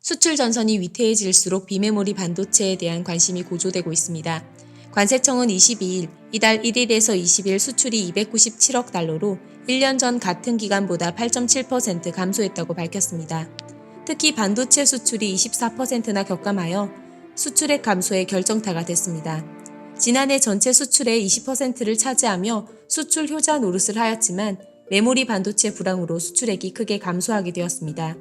수출 전선이 위태해질수록 비메모리 반도체에 대한 관심이 고조되고 있습니다. 관세청은 22일 이달 1일에서 20일 수출이 297억 달러로 1년 전 같은 기간보다 8.7% 감소했다고 밝혔습니다. 특히 반도체 수출이 24%나 격감하여 수출액 감소의 결정타가 됐습니다. 지난해 전체 수출의 20%를 차지하며 수출 효자 노릇을 하였지만 메모리 반도체 불황으로 수출액이 크게 감소하게 되었습니다.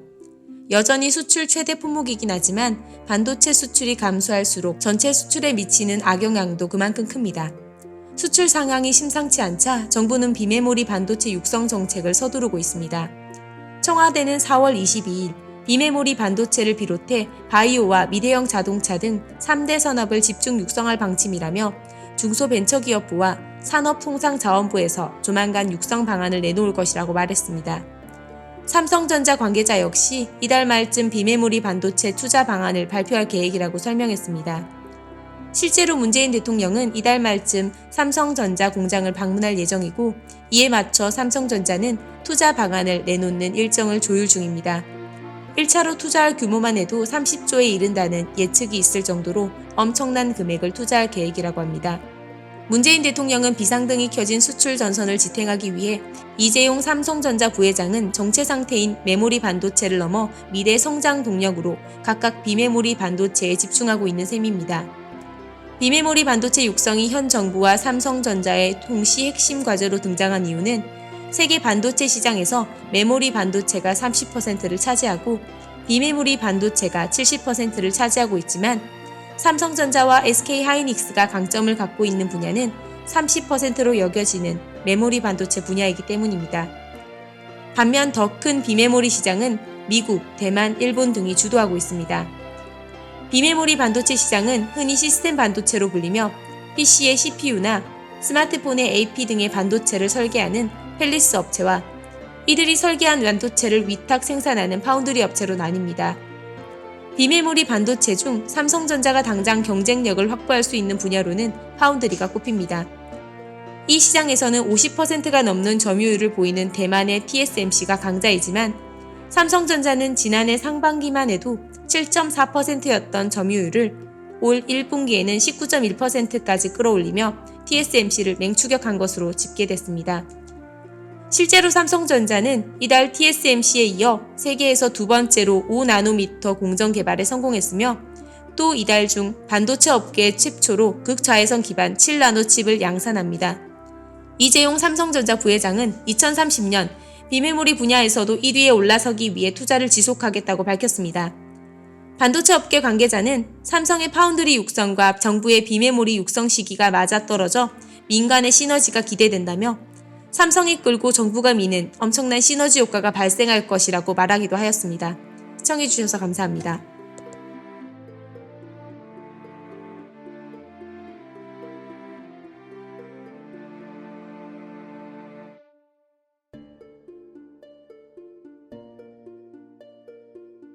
여전히 수출 최대 품목이긴 하지만 반도체 수출이 감소할수록 전체 수출에 미치는 악영향도 그만큼 큽니다. 수출 상황이 심상치 않자 정부는 비메모리 반도체 육성 정책을 서두르고 있습니다. 청와대는 4월 22일 비메모리 반도체를 비롯해 바이오와 미래형 자동차 등 3대 산업을 집중 육성할 방침이라며 중소벤처기업부와 산업통상자원부에서 조만간 육성 방안을 내놓을 것이라고 말했습니다. 삼성전자 관계자 역시 이달 말쯤 비메모리 반도체 투자 방안을 발표할 계획이라고 설명했습니다. 실제로 문재인 대통령은 이달 말쯤 삼성전자 공장을 방문할 예정이고 이에 맞춰 삼성전자는 투자 방안을 내놓는 일정을 조율 중입니다. 1차로 투자할 규모만 해도 30조에 이른다는 예측이 있을 정도로 엄청난 금액을 투자할 계획이라고 합니다. 문재인 대통령은 비상등이 켜진 수출 전선을 지탱하기 위해 이재용 삼성전자 부회장은 정체 상태인 메모리 반도체를 넘어 미래 성장 동력으로 각각 비메모리 반도체에 집중하고 있는 셈입니다. 비메모리 반도체 육성이 현 정부와 삼성전자의 동시 핵심 과제로 등장한 이유는 세계 반도체 시장에서 메모리 반도체가 30%를 차지하고 비메모리 반도체가 70%를 차지하고 있지만 삼성전자와 SK하이닉스가 강점을 갖고 있는 분야는 30%로 여겨지는 메모리 반도체 분야이기 때문입니다. 반면 더 큰 비메모리 시장은 미국, 대만, 일본 등이 주도하고 있습니다. 비메모리 반도체 시장은 흔히 시스템 반도체로 불리며 PC의 CPU나 스마트폰의 AP 등의 반도체를 설계하는 펠리스 업체와 이들이 설계한 반도체를 위탁 생산하는 파운드리 업체로 나뉩니다. 비메모리 반도체 중 삼성전자가 당장 경쟁력을 확보할 수 있는 분야로는 파운드리가 꼽힙니다. 이 시장에서는 50%가 넘는 점유율을 보이는 대만의 TSMC가 강자이지만 삼성전자는 지난해 상반기만 해도 7.4%였던 점유율을 올 1분기에는 19.1%까지 끌어올리며 TSMC를 맹추격한 것으로 집계됐습니다. 실제로 삼성전자는 이달 TSMC에 이어 세계에서 두 번째로 5나노미터 공정 개발에 성공했으며 또 이달 중 반도체 업계 최초로 극자외선 기반 7나노 칩을 양산합니다. 이재용 삼성전자 부회장은 2030년 비메모리 분야에서도 1위에 올라서기 위해 투자를 지속하겠다고 밝혔습니다. 반도체 업계 관계자는 삼성의 파운드리 육성과 정부의 비메모리 육성 시기가 맞아떨어져 민간의 시너지가 기대된다며 삼성이 끌고 정부가 미는 엄청난 시너지 효과가 발생할 것이라고 말하기도 하였습니다. 시청해주셔서 감사합니다.